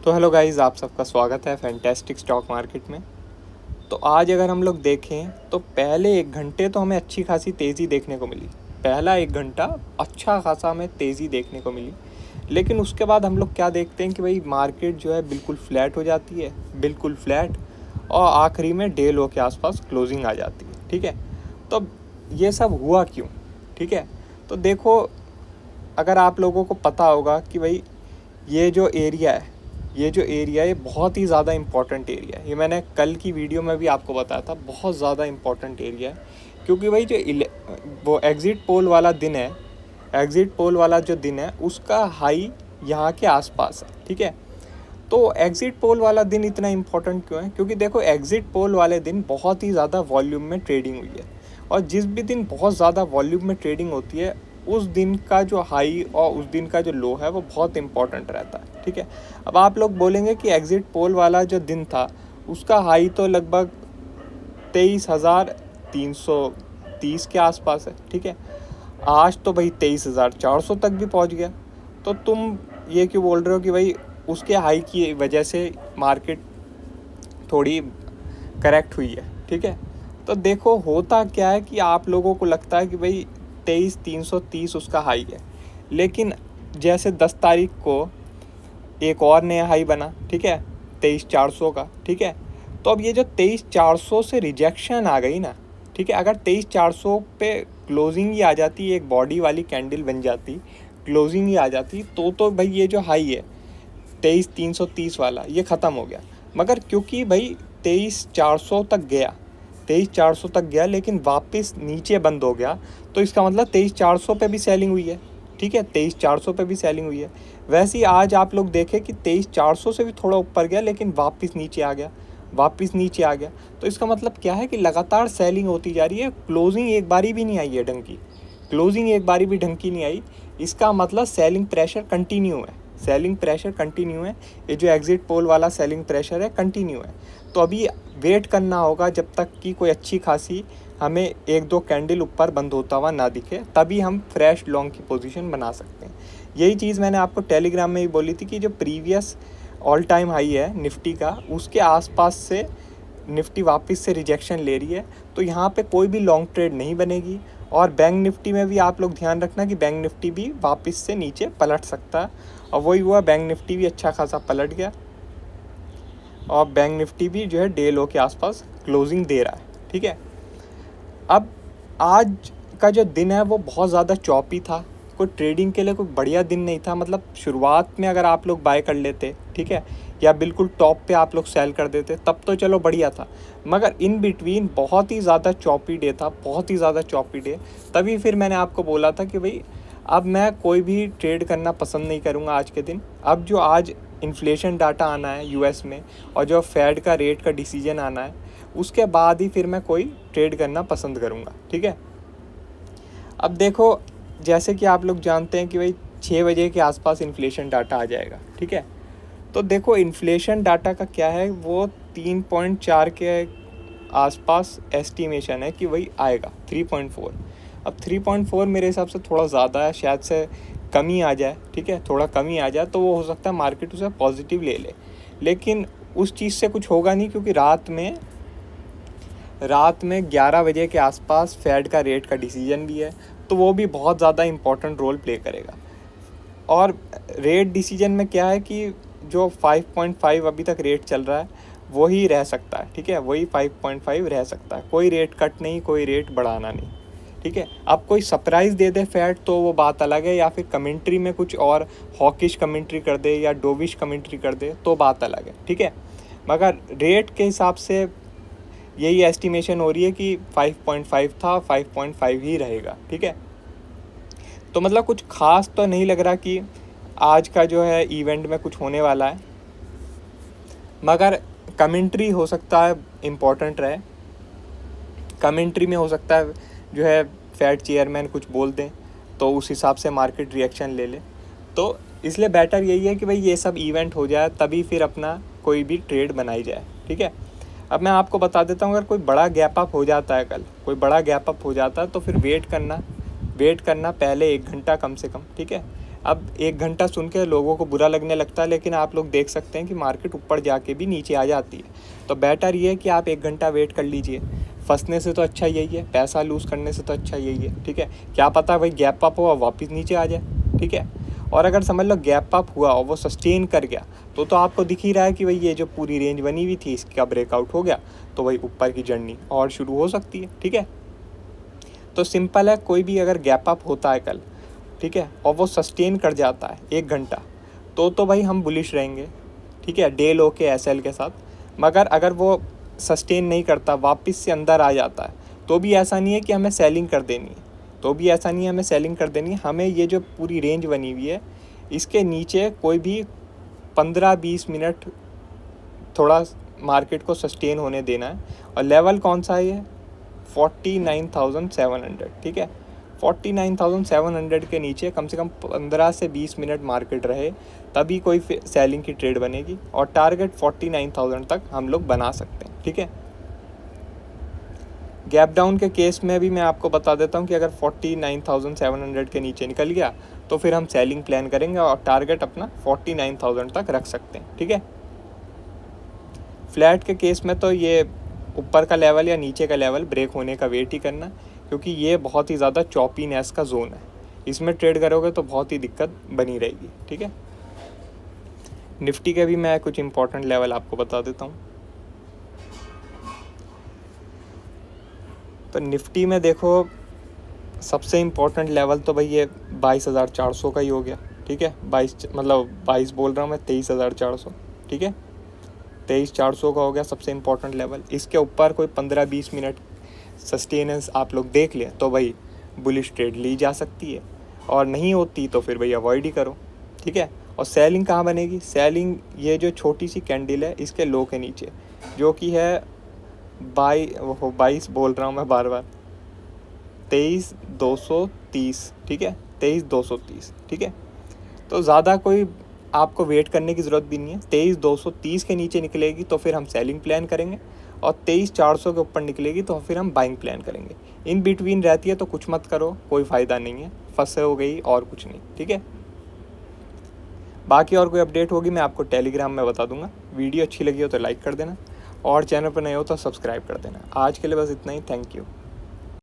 तो hello guys, आप सबका स्वागत है फैंटेस्टिक स्टॉक मार्केट में। तो आज अगर हम लोग देखें तो पहले 1 घंटे तो हमें अच्छी खासी तेज़ी देखने को मिली। पहला 1 घंटा अच्छा खासा हमें तेज़ी देखने को मिली, लेकिन उसके बाद हम लोग क्या देखते हैं कि भाई मार्केट जो है बिल्कुल फ्लैट हो जाती है, बिल्कुल फ्लैट, और आखिरी में डे लो के आसपास क्लोजिंग आ जाती है। ठीक है, तो ये सब हुआ क्यों? ठीक है, तो देखो, अगर आप लोगों को पता होगा कि भाई ये जो एरिया है, ये बहुत ही ज़्यादा इम्पोर्टेंट एरिया है। ये मैंने कल की वीडियो में भी आपको बताया था, बहुत ज़्यादा इम्पोर्टेंट एरिया है। क्योंकि भाई जो वो एग्ज़िट पोल वाला दिन है, एग्ज़िट पोल वाला जो दिन है उसका हाई यहाँ के आसपास है। ठीक है, तो एग्ज़िट पोल वाला दिन इतना इम्पोर्टेंट क्यों है? क्योंकि देखो, एग्ज़िट पोल वाले दिन बहुत ही ज़्यादा वॉल्यूम में ट्रेडिंग हुई है, और जिस भी दिन बहुत ज़्यादा वॉल्यूम में ट्रेडिंग होती है उस दिन का जो हाई और उस दिन का जो लो है वो बहुत इंपॉर्टेंट रहता है। ठीक है, अब आप लोग बोलेंगे कि एग्ज़िट पोल वाला जो दिन था उसका हाई तो लगभग 23,330 के आसपास है। ठीक है, आज तो भाई 23,400 तक भी पहुंच गया। तो तुम ये क्यों बोल रहे हो कि भाई उसके हाई की वजह से मार्केट थोड़ी करेक्ट हुई है? ठीक है, तो देखो, होता क्या है कि आप लोगों को लगता है कि भाई 23,330 उसका हाई है, लेकिन जैसे 10 तारीख को एक और नया हाई बना, ठीक है, 23,400 का। ठीक है, तो अब ये जो 23,400 से रिजेक्शन आ गई ना, ठीक है, अगर 23,400 पे क्लोजिंग ही आ जाती, एक बॉडी वाली कैंडल बन जाती, क्लोजिंग ही आ जाती, तो भाई ये जो हाई है 23,330 वाला ये ख़त्म हो गया। मगर क्योंकि भाई 23,400 तक गया, 23,400 तक गया लेकिन वापस नीचे बंद हो गया, तो इसका मतलब 23,400 पे भी सेलिंग हुई है। ठीक है, 23,400 पे भी सेलिंग हुई है। वैसे ही आज आप लोग देखें कि 23,400 से भी थोड़ा ऊपर गया लेकिन वापस नीचे आ गया, वापस नीचे आ गया। तो इसका मतलब क्या है कि लगातार सेलिंग होती जा रही है। क्लोजिंग एक बारी भी नहीं आई है ढंग की, क्लोजिंग एक बारी भी ढंग की नहीं आई। इसका मतलब सेलिंग प्रेशर कंटिन्यू है, सेलिंग प्रेशर कंटिन्यू है। ये जो एग्ज़िट पोल वाला सेलिंग प्रेशर है कंटिन्यू है। तो अभी वेट करना होगा जब तक कि कोई अच्छी खासी हमें 1-2 कैंडल ऊपर बंद होता हुआ ना दिखे, तभी हम फ्रेश लॉन्ग की पोजीशन बना सकते हैं। यही चीज़ मैंने आपको टेलीग्राम में भी बोली थी कि जो प्रीवियस ऑल टाइम हाई है निफ्टी का, उसके आसपास से निफ्टी वापस से रिजेक्शन ले रही है, तो यहाँ पे कोई भी लॉन्ग ट्रेड नहीं बनेगी। और बैंक निफ्टी में भी आप लोग ध्यान रखना कि बैंक निफ्टी भी वापस से नीचे पलट सकता है, और वही हुआ, बैंक निफ्टी भी अच्छा खासा पलट गया, और बैंक निफ्टी भी जो है डे लो के आसपास क्लोजिंग दे रहा है। ठीक है, अब आज का जो दिन है वो बहुत ज़्यादा चॉपी था, कोई ट्रेडिंग के लिए कोई बढ़िया दिन नहीं था। मतलब शुरुआत में अगर आप लोग बाय कर लेते, ठीक है, या बिल्कुल टॉप पे आप लोग सेल कर देते, तब तो चलो बढ़िया था। मगर इन बिटवीन बहुत ही ज़्यादा चॉपी डे था, बहुत ही ज़्यादा चॉपी डे। तभी फिर मैंने आपको बोला था कि भाई अब मैं कोई भी ट्रेड करना पसंद नहीं करूँगा आज के दिन। अब जो आज इन्फ्लेशन डाटा आना है यूएस में, और जो फेड का रेट का डिसीजन आना है, उसके बाद ही फिर मैं कोई ट्रेड करना पसंद करूँगा। ठीक है, अब देखो, जैसे कि आप लोग जानते हैं कि भाई 6 बजे के आसपास इन्फ्लेशन डाटा आ जाएगा। ठीक है, तो देखो, इन्फ्लेशन डाटा का क्या है, वो 3.4 के आसपास एस्टिमेशन है कि वही आएगा, 3.4। अब 3.4 मेरे हिसाब से थोड़ा ज़्यादा है, शायद से कमी आ जाए। ठीक है, थोड़ा कमी आ जाए तो वो हो सकता है मार्केट उसे पॉजिटिव ले ले, लेकिन उस चीज़ से कुछ होगा नहीं, क्योंकि रात में 11 बजे के आसपास फेड का रेट का डिसीजन भी है, तो वो भी बहुत ज़्यादा इम्पोर्टेंट रोल प्ले करेगा। और रेट डिसीजन में क्या है कि जो 5.5 अभी तक रेट चल रहा है वही रह सकता है। ठीक है, वही 5.5 रह सकता है, कोई रेट कट नहीं, कोई रेट बढ़ाना नहीं। ठीक है, अब कोई सरप्राइज़ दे दे फेड तो वो बात अलग है, या फिर कमेंट्री में कुछ और हॉकिश कमेंट्री कर दे या डोविश कमेंट्री कर दे तो बात अलग है। ठीक है, मगर रेट के हिसाब से यही एस्टिमेशन हो रही है कि 5.5 था, 5.5 ही रहेगा। ठीक है, तो मतलब कुछ खास तो नहीं लग रहा कि आज का जो है इवेंट में कुछ होने वाला है, मगर कमेंट्री हो सकता है इम्पोर्टेंट रहे। कमेंट्री में हो सकता है जो है फेड चेयरमैन कुछ बोल दें, तो उस हिसाब से मार्केट रिएक्शन ले ले। तो इसलिए बेटर यही है कि भाई ये सब इवेंट हो जाए, तभी फिर अपना कोई भी ट्रेड बनाई जाए। ठीक है, अब मैं आपको बता देता हूँ, अगर कोई बड़ा गैप अप हो जाता है, कल कोई बड़ा गैप अप हो जाता है, तो फिर वेट करना पहले 1 घंटा कम से कम। ठीक है, अब 1 घंटा सुन के लोगों को बुरा लगने लगता है, लेकिन आप लोग देख सकते हैं कि मार्केट ऊपर जाके भी नीचे आ जाती है। तो बेटर ये है कि आप 1 घंटा वेट कर लीजिए। फंसने से तो अच्छा यही है, पैसा लूज़ करने से तो अच्छा यही है, ठीक है। क्या पता भाई गैप अप हुआ वापस नीचे आ जाए, ठीक है। और अगर समझ लो गैप अप हुआ और वो सस्टेन कर गया तो आपको दिख ही रहा है कि भाई ये जो पूरी रेंज बनी हुई थी इसका ब्रेकआउट हो गया, तो भाई ऊपर की जर्नी और शुरू हो सकती है, ठीक है। तो सिंपल है, कोई भी अगर गैप अप होता है कल, ठीक है, और वो सस्टेन कर जाता है 1 घंटा, तो भाई हम बुलिश रहेंगे, ठीक है, डे लो के एसएल के साथ। मगर अगर वो सस्टेन नहीं करता, वापस से अंदर आ जाता है, तो भी ऐसा नहीं है कि हमें सेलिंग कर देनी है, हमें ये जो पूरी रेंज बनी हुई है इसके नीचे कोई भी 15-20 मिनट थोड़ा मार्केट को सस्टेन होने देना है। और लेवल कौन सा है ये? 49,700, ठीक है। 49,700 के नीचे कम से कम 15 से 20 मिनट मार्केट रहे, तभी कोई सेलिंग की ट्रेड बनेगी। और टारगेट 49,000 तक हम लोग बना सकते हैं, ठीक है। गैप डाउन के केस में भी मैं आपको बता देता हूँ कि अगर 49,700 के नीचे निकल गया तो फिर हम सेलिंग प्लान करेंगे और टारगेट अपना 49,000 तक रख सकते हैं, ठीक है। फ्लैट के केस में तो ये ऊपर का लेवल या नीचे का लेवल ब्रेक होने का वेट ही करना, क्योंकि ये बहुत ही ज़्यादा चॉपीनेस का जोन है, इसमें ट्रेड करोगे तो बहुत ही दिक्कत बनी रहेगी, ठीक है। निफ्टी के भी मैं कुछ इंपॉर्टेंट लेवल आपको बता देता हूँ। तो निफ्टी में देखो सबसे इम्पोर्टेंट लेवल तो भाई ये 22,400 का ही हो गया, ठीक है। 22 बोल रहा हूँ मैं, 23,400, ठीक है। 23,400 का हो गया सबसे इम्पोर्टेंट लेवल। इसके ऊपर कोई 15-20 मिनट सस्टेनेंस आप लोग देख लें तो भाई बुलिश ट्रेड ली जा सकती है, और नहीं होती तो फिर भाई अवॉइड ही करो, ठीक है। और सेलिंग कहाँ बनेगी? सेलिंग ये जो छोटी सी कैंडल है इसके लो के नीचे, जो कि है 22 बोल रहा हूँ मैं बार बार, 23,230, ठीक है, 23,230, ठीक है। तो ज़्यादा कोई आपको वेट करने की ज़रूरत भी नहीं है। 23,230 के नीचे निकलेगी तो फिर हम सेलिंग प्लान करेंगे, और 23,400 के ऊपर निकलेगी तो फिर हम बाइंग प्लान करेंगे। इन बिटवीन रहती है तो कुछ मत करो, कोई फ़ायदा नहीं है, फंसे हो गई और कुछ नहीं, ठीक है। बाकी और कोई अपडेट होगी मैं आपको टेलीग्राम में बता दूंगा। वीडियो अच्छी लगी हो तो लाइक कर देना, और चैनल पर नए हो तो सब्सक्राइब कर देना। आज के लिए बस इतना ही, थैंक यू।